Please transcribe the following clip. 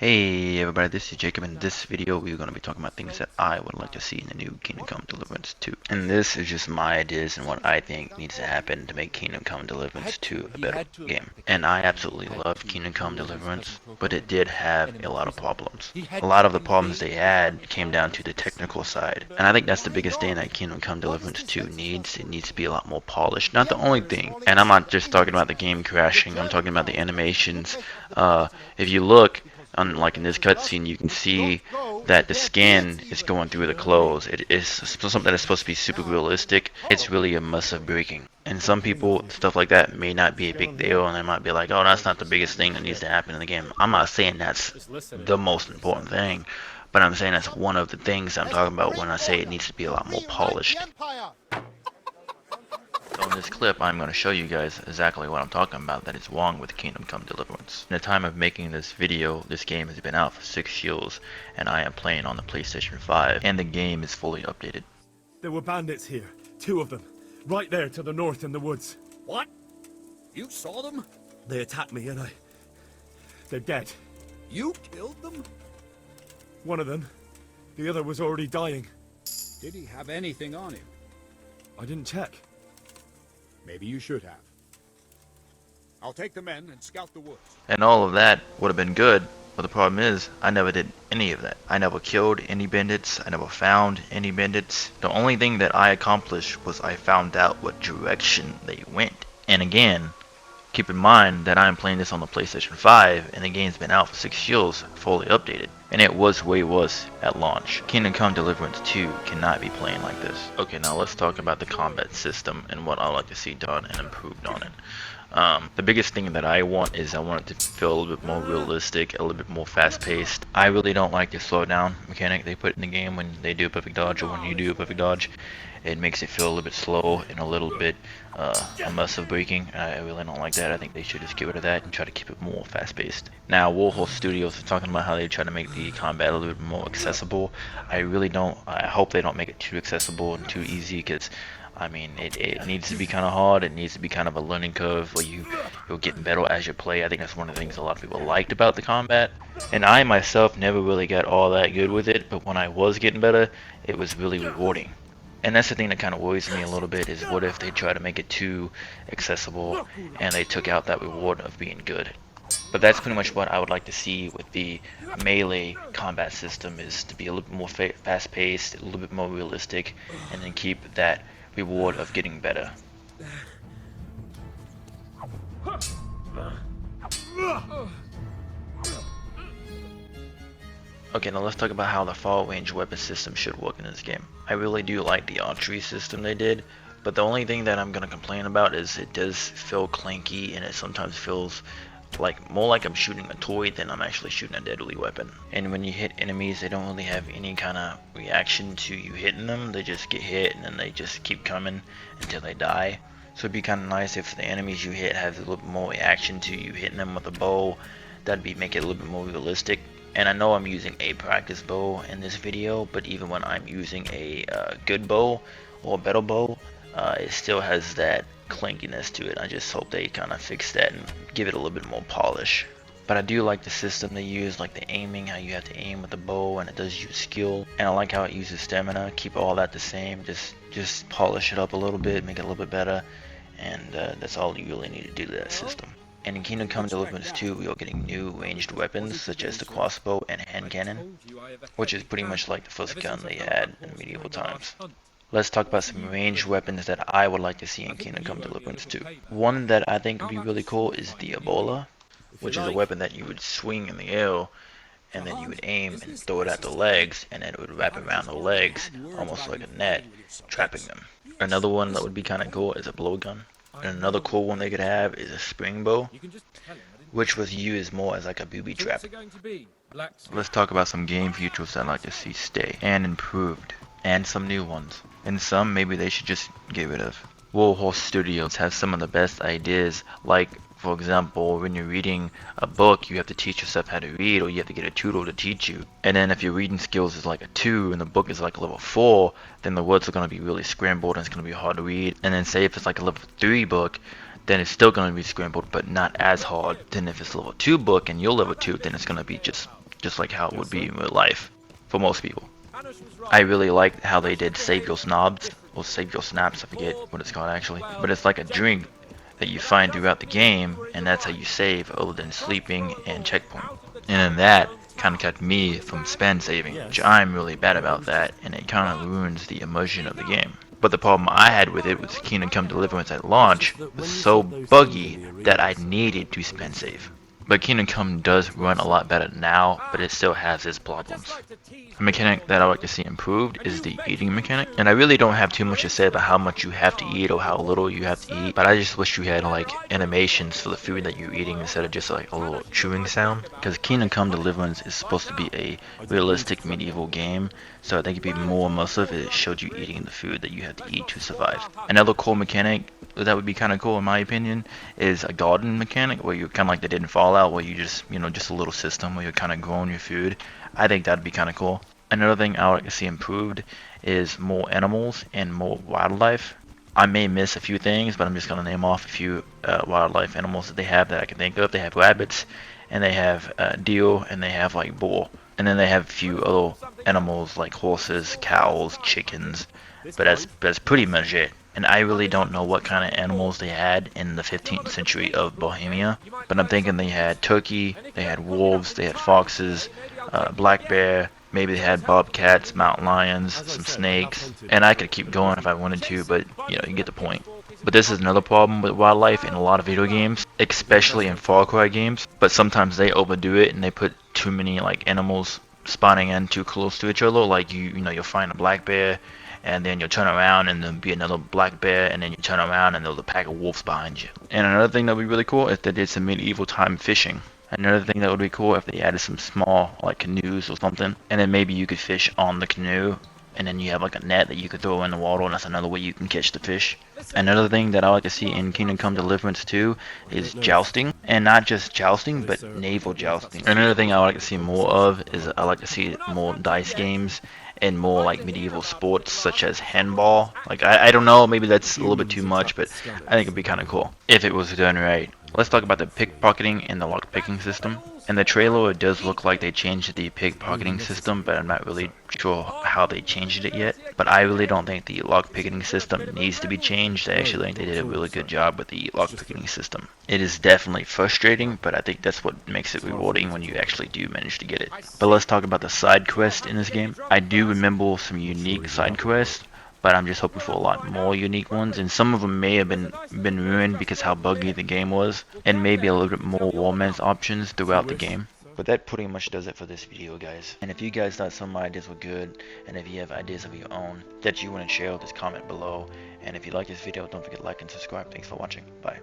Hey everybody, this is Jacob. In this video we're going to be talking about things that I would like to see in the new Kingdom Come Deliverance 2. And this is just my ideas and what I think needs to happen to make Kingdom Come Deliverance 2 a better game. And I absolutely love Kingdom Come Deliverance, but it did have a lot of problems. A lot of the problems they had came down to the technical side. And I think that's the biggest thing that Kingdom Come Deliverance 2 needs. It needs to be a lot more polished. Not the only thing, and I'm not just talking about the game crashing, I'm talking about the animations. If you look, like in this cutscene, you can see that the skin is going through the clothes. It is something that's supposed to be super realistic. It's really a mess of breaking. And some people, stuff like that may not be a big deal, and they might be like, oh, that's not the biggest thing that needs to happen in the game. I'm not saying that's the most important thing, but I'm saying that's one of the things I'm talking about when I say it needs to be a lot more polished. So in this clip, I'm going to show you guys exactly what I'm talking about that is wrong with Kingdom Come Deliverance. In the time of making this video, this game has been out for 6 years, and I am playing on the PlayStation 5, and the game is fully updated. There were bandits here, 2 of them, right there to the north in the woods. What? You saw them? They attacked me and they're dead. You killed them? One of them, the other was already dying. Did he have anything on him? I didn't check. Maybe you should have. I'll take the men and scout the woods. And all of that would have been good, but the problem is, I never did any of that. I never killed any bandits, I never found any bandits. The only thing that I accomplished was I found out what direction they went. And again, keep in mind that I'm playing this on the PlayStation 5, and the game's been out for 6 years, fully updated. And it was way worse at launch. Kingdom Come Deliverance 2 cannot be playing like this. Okay, now let's talk about the combat system and what I like to see done and improved on it. The biggest thing that I want is I want it to feel a little bit more realistic, a little bit more fast-paced. I really don't like the slow down mechanic they put in the game when they do a perfect dodge or when you do a perfect dodge. It makes it feel a little bit slow and a little bit a mess of breaking. I really don't like that. I think they should just get rid of that and try to keep it more fast-paced. Now, Warhol Studios is talking about how they try to make the combat a little bit more accessible. I really don't. I hope they don't make it too accessible and too easy, because I mean, it needs to be kind of hard. It needs to be kind of a learning curve where you'll get better as you play. I think that's one of the things a lot of people liked about the combat. And I myself never really got all that good with it, but when I was getting better, it was really rewarding. And that's the thing that kind of worries me a little bit, is what if they try to make it too accessible and they took out that reward of being good. But that's pretty much what I would like to see with the melee combat system, is to be a little bit more fast-paced, a little bit more realistic, and then keep that reward of getting better. Okay, now let's talk about how the far range weapon system should work in this game. I really do like the archery system they did, but the only thing that I'm going to complain about is it does feel clanky, and it sometimes feels like more like I'm shooting a toy than I'm actually shooting a deadly weapon. And when you hit enemies, they don't really have any kind of reaction to you hitting them. They just get hit and then they just keep coming until they die. So it'd be kind of nice if the enemies you hit have a little bit more reaction to you hitting them with a bow. That'd make it a little bit more realistic. And I know I'm using a practice bow in this video, but even when I'm using a good bow or a better bow, it still has that clankiness to it. I just hope they kind of fix that and give it a little bit more polish. But I do like the system they use, like the aiming, how you have to aim with the bow and it does use skill. And I like how it uses stamina. Keep all that the same, just polish it up a little bit, make it a little bit better, and that's all you really need to do to that system. And in Kingdom Come Deliverance 2, we are getting new ranged weapons such as the crossbow and hand cannon, which is pretty much like the first gun they had in medieval times. Let's talk about some ranged weapons that I would like to see in Kingdom Come Deliverance 2. One that I think would be really cool is the Ebola, which is a weapon that you would swing in the air and then you would aim and throw it at the legs, and then it would wrap around the legs almost like a net, trapping them. Another one that would be kind of cool is a blowgun. And another cool one they could have is a spring bow, which was used more as like a booby trap. Let's talk about some game features I'd like to see stay and improved, and some new ones. And some maybe they should just get rid of. Warhol Studios has some of the best ideas, like for example, when you're reading a book, you have to teach yourself how to read, or you have to get a tutor to teach you. And then if your reading skills is like a 2 and the book is like a level 4, then the words are going to be really scrambled and it's going to be hard to read. And then say if it's like a level 3 book, then it's still going to be scrambled, but not as hard. Then if it's a level 2 book and you're level 2, then it's going to be just just like how it would be in real life for most people. I really liked how they did save your snobs, or save your snaps, I forget what it's called actually. But it's like a drink that you find throughout the game, and that's how you save other than sleeping and checkpoint. And then that kind of kept me from spam saving, which I'm really bad about that, and it kind of ruins the immersion of the game. But the problem I had with it was Kingdom Come Deliverance at launch was so buggy that I needed to spam save. But Kingdom Come does run a lot better now, but it still has its problems. A mechanic that I like to see improved is the eating mechanic, and I really don't have too much to say about how much you have to eat or how little you have to eat, but I just wish you had like animations for the food that you're eating instead of just like a little chewing sound, because Kingdom Come Deliverance is supposed to be a realistic medieval game, so I think it'd be more immersive if it showed you eating the food that you have to eat to survive. Another cool mechanic that would be kind of cool in my opinion is a garden mechanic where you're kind of like they did in Fallout, where you just, you know, just a little system where you're kind of growing your food. I think that'd be kind of cool. Another thing I would like to see improved is more animals and more wildlife. I may miss a few things, but I'm just gonna name off a few wildlife animals that they have that I can think of. They have rabbits, and they have deer, and they have like bull, and then they have a few other animals like horses, cows, chickens. But that's pretty much it. And I really don't know what kind of animals they had in the 15th century of Bohemia, but I'm thinking they had turkey, they had wolves, they had foxes, black bear, maybe they had bobcats, mountain lions, some snakes, and I could keep going if I wanted to, but you know, you get the point. But this is another problem with wildlife in a lot of video games, especially in Far Cry games, but sometimes they overdo it and they put too many like animals spawning in too close to each other, like you know, you'll find a black bear and then you'll turn around and there'll be another black bear, and then you turn around and there's a pack of wolves behind you. And another thing that would be really cool if they did some medieval time fishing. Another thing that would be cool if they added some small like canoes or something, and then maybe you could fish on the canoe, and then you have like a net that you could throw in the water, and that's another way you can catch the fish. Another thing that I like to see in Kingdom Come Deliverance 2 is jousting, and not just jousting, but naval jousting. Another thing I like to see more of is I like to see more dice games and more like medieval sports such as handball. Like I don't know, maybe that's a little bit too much, but I think it'd be kind of cool if it was done right. Let's talk about the pickpocketing and the lockpicking system. In the trailer, it does look like they changed the pickpocketing system, but I'm not really sure how they changed it yet. But I really don't think the lockpicking system needs to be changed. I actually think they did a really good job with the lockpicking system. It is definitely frustrating, but I think that's what makes it rewarding when you actually do manage to get it. But let's talk about the side quests in this game. I do remember some unique side quests, but I'm just hoping for a lot more unique ones, and some of them may have been ruined because how buggy the game was, and maybe a little bit more romance options throughout the game. But that pretty much does it for this video, guys. And if you guys thought some of my ideas were good, and if you have ideas of your own that you want to share, just comment below. And if you like this video, don't forget to like and subscribe. Thanks for watching. Bye.